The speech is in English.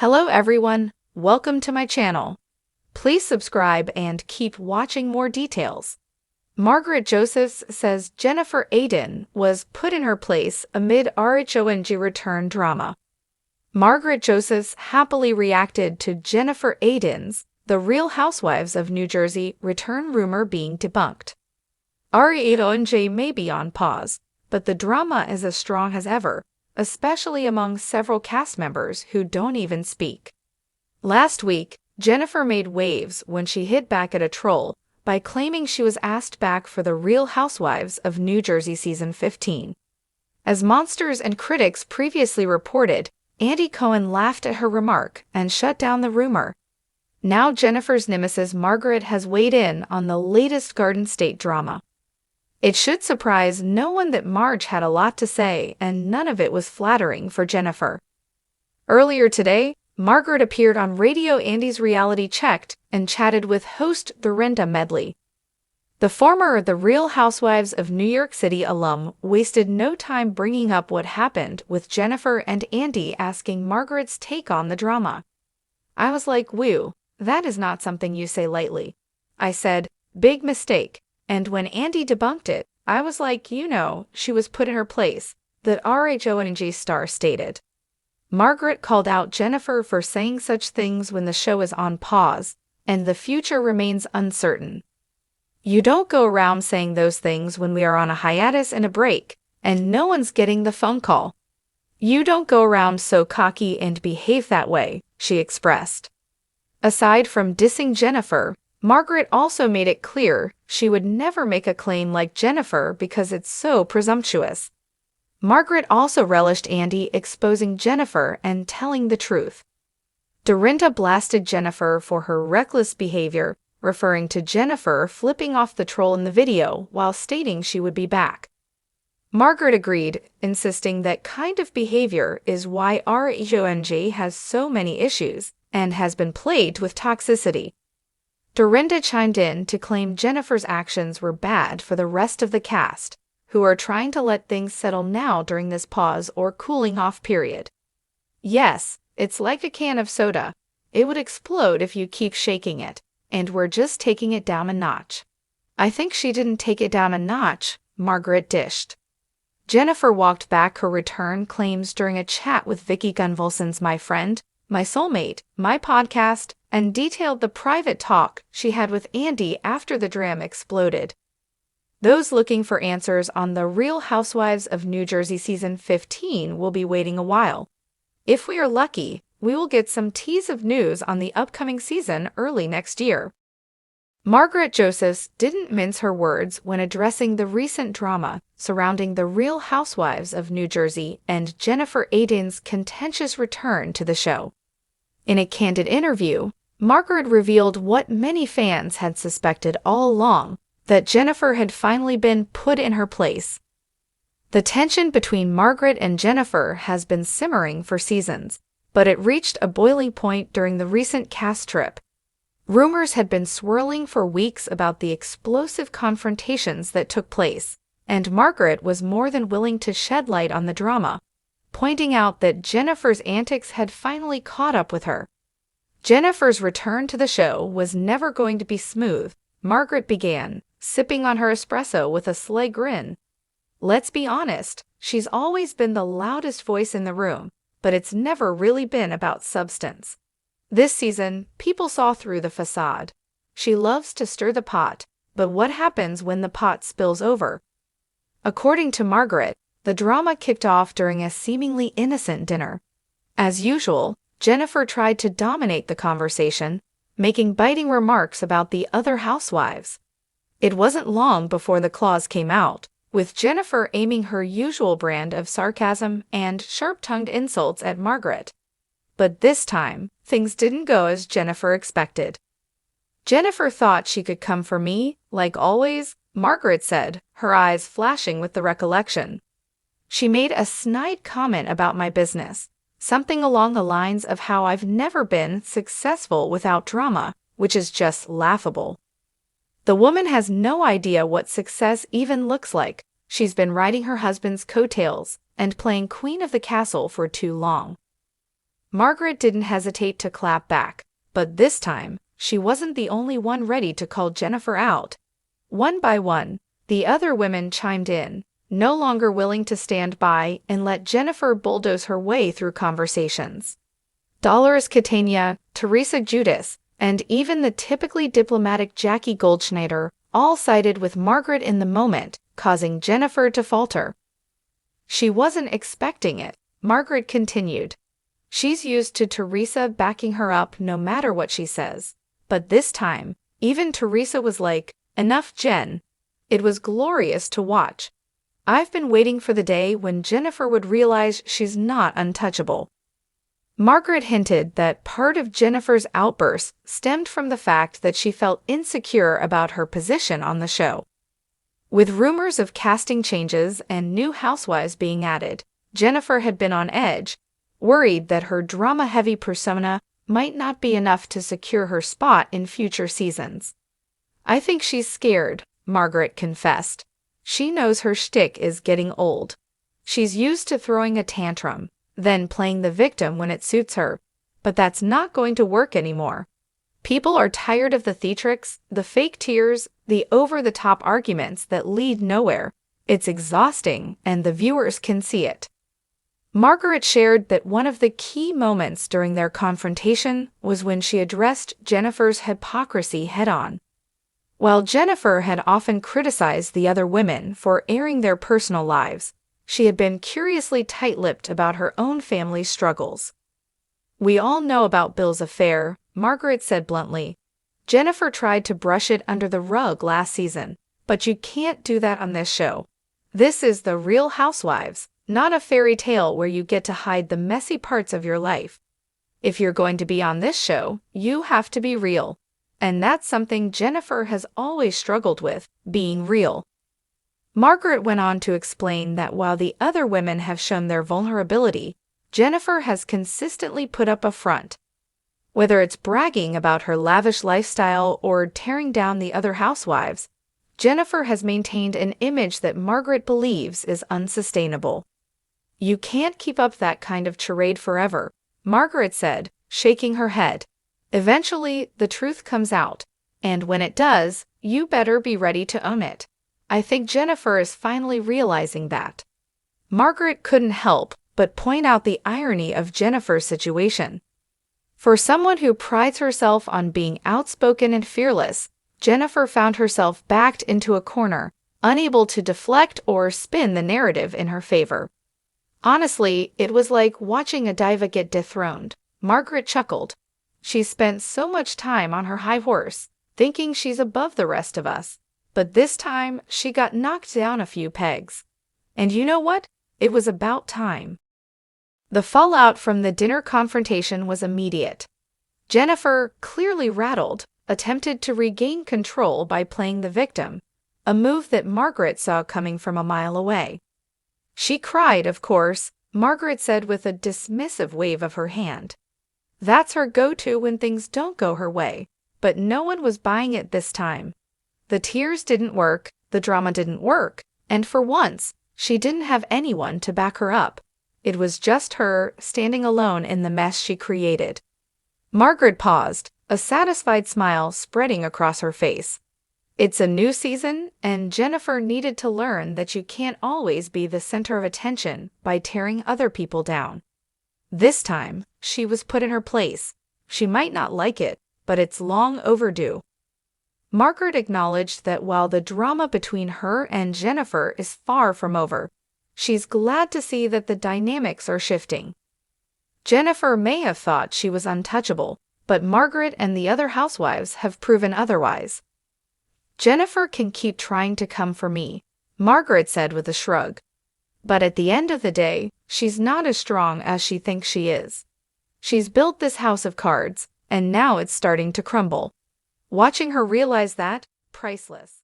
Hello everyone, welcome to my channel. Please subscribe and keep watching more details. Margaret Josephs says Jennifer Aydin was put in her place amid RHONJ return drama. Margaret Josephs happily reacted to Jennifer Aydin's The Real Housewives of New Jersey return rumor being debunked. RHONJ may be on pause, but the drama is as strong as ever, especially among several cast members who don't even speak. Last week, Jennifer made waves when she hit back at a troll by claiming she was asked back for The Real Housewives of New Jersey Season 15. As monsters and critics previously reported, Andy Cohen laughed at her remark and shut down the rumor. Now Jennifer's nemesis Margaret has weighed in on the latest Garden State drama. It should surprise no one that Marge had a lot to say, and none of it was flattering for Jennifer. Earlier today, Margaret appeared on Radio Andy's Reality Checked and chatted with host Dorinda Medley. The former The Real Housewives of New York City alum wasted no time bringing up what happened with Jennifer and Andy asking Margaret's take on the drama. "I was like, whew, that is not something you say lightly. I said, big mistake. And when Andy debunked it, I was like, she was put in her place," the RHONJ star stated. Margaret called out Jennifer for saying such things when the show is on pause, and the future remains uncertain. "You don't go around saying those things when we are on a hiatus and a break, and no one's getting the phone call. You don't go around so cocky and behave that way," she expressed. Aside from dissing Jennifer, Margaret also made it clear she would never make a claim like Jennifer because it's so presumptuous. Margaret also relished Andy exposing Jennifer and telling the truth. Dorinda blasted Jennifer for her reckless behavior, referring to Jennifer flipping off the troll in the video while stating she would be back. Margaret agreed, insisting that kind of behavior is why RHONJ has so many issues and has been plagued with toxicity. Dorinda chimed in to claim Jennifer's actions were bad for the rest of the cast, who are trying to let things settle now during this pause or cooling-off period. "Yes, it's like a can of soda. It would explode if you keep shaking it, and we're just taking it down a notch." "I think she didn't take it down a notch," Margaret dished. Jennifer walked back her return claims during a chat with Vicky Gunvalson's My Friend, My Soulmate, My Podcast, and detailed the private talk she had with Andy after the drama exploded. Those looking for answers on The Real Housewives of New Jersey Season 15 will be waiting a while. If we are lucky, we will get some tease of news on the upcoming season early next year. Margaret Josephs didn't mince her words when addressing the recent drama surrounding The Real Housewives of New Jersey and Jennifer Aydin's contentious return to the show. In a candid interview, Margaret revealed what many fans had suspected all along, that Jennifer had finally been put in her place. The tension between Margaret and Jennifer has been simmering for seasons, but it reached a boiling point during the recent cast trip. Rumors had been swirling for weeks about the explosive confrontations that took place, and Margaret was more than willing to shed light on the drama, pointing out that Jennifer's antics had finally caught up with her. Jennifer's return to the show was never going to be smooth, Margaret began, sipping on her espresso with a sly grin. "Let's be honest, she's always been the loudest voice in the room, but it's never really been about substance. This season, people saw through the facade. She loves to stir the pot, but what happens when the pot spills over?" According to Margaret, the drama kicked off during a seemingly innocent dinner. As usual, Jennifer tried to dominate the conversation, making biting remarks about the other housewives. It wasn't long before the claws came out, with Jennifer aiming her usual brand of sarcasm and sharp-tongued insults at Margaret. But this time, things didn't go as Jennifer expected. "Jennifer thought she could come for me, like always," Margaret said, her eyes flashing with the recollection. "She made a snide comment about my business, something along the lines of how I've never been successful without drama, which is just laughable. The woman has no idea what success even looks like. She's been riding her husband's coattails and playing queen of the castle for too long." Margaret didn't hesitate to clap back, but this time, she wasn't the only one ready to call Jennifer out. One by one, the other women chimed in, no longer willing to stand by and let Jennifer bulldoze her way through conversations. Dolores Catania, Teresa Judas, and even the typically diplomatic Jackie Goldschneider all sided with Margaret in the moment, causing Jennifer to falter. She wasn't expecting it, Margaret continued. She's used to Teresa backing her up no matter what she says. But this time, even Teresa was like, "Enough, Jen." It was glorious to watch. I've been waiting for the day when Jennifer would realize she's not untouchable. Margaret hinted that part of Jennifer's outburst stemmed from the fact that she felt insecure about her position on the show. With rumors of casting changes and new housewives being added, Jennifer had been on edge, worried that her drama-heavy persona might not be enough to secure her spot in future seasons. "I think she's scared," Margaret confessed. She knows her shtick is getting old. She's used to throwing a tantrum, then playing the victim when it suits her. But that's not going to work anymore. People are tired of the theatrics, the fake tears, the over-the-top arguments that lead nowhere. It's exhausting, and the viewers can see it. Margaret shared that one of the key moments during their confrontation was when she addressed Jennifer's hypocrisy head-on. While Jennifer had often criticized the other women for airing their personal lives, she had been curiously tight-lipped about her own family's struggles. "We all know about Bill's affair," Margaret said bluntly. "Jennifer tried to brush it under the rug last season, but you can't do that on this show. This is the Real Housewives, not a fairy tale where you get to hide the messy parts of your life. If you're going to be on this show, you have to be real." And that's something Jennifer has always struggled with, being real. Margaret went on to explain that while the other women have shown their vulnerability, Jennifer has consistently put up a front. Whether it's bragging about her lavish lifestyle or tearing down the other housewives, Jennifer has maintained an image that Margaret believes is unsustainable. "You can't keep up that kind of charade forever," Margaret said, shaking her head. "Eventually, the truth comes out, and when it does, you better be ready to own it." I think Jennifer is finally realizing that. Margaret couldn't help but point out the irony of Jennifer's situation. For someone who prides herself on being outspoken and fearless, Jennifer found herself backed into a corner, unable to deflect or spin the narrative in her favor. "Honestly, it was like watching a diva get dethroned," Margaret chuckled. "She spent so much time on her high horse, thinking she's above the rest of us. But this time, she got knocked down a few pegs. And you know what? It was about time." The fallout from the dinner confrontation was immediate. Jennifer, clearly rattled, attempted to regain control by playing the victim, a move that Margaret saw coming from a mile away. "She cried, of course," Margaret said with a dismissive wave of her hand. That's her go-to when things don't go her way, but no one was buying it this time. The tears didn't work, the drama didn't work, and for once, she didn't have anyone to back her up. It was just her, standing alone in the mess she created. Margaret paused, a satisfied smile spreading across her face. It's a new season, and Jennifer needed to learn that you can't always be the center of attention by tearing other people down. This time, she was put in her place. She might not like it, but it's long overdue. Margaret acknowledged that while the drama between her and Jennifer is far from over, she's glad to see that the dynamics are shifting. Jennifer may have thought she was untouchable, but Margaret and the other housewives have proven otherwise. "Jennifer can keep trying to come for me," Margaret said with a shrug. "But at the end of the day, she's not as strong as she thinks she is. She's built this house of cards, and now it's starting to crumble. Watching her realize that, priceless."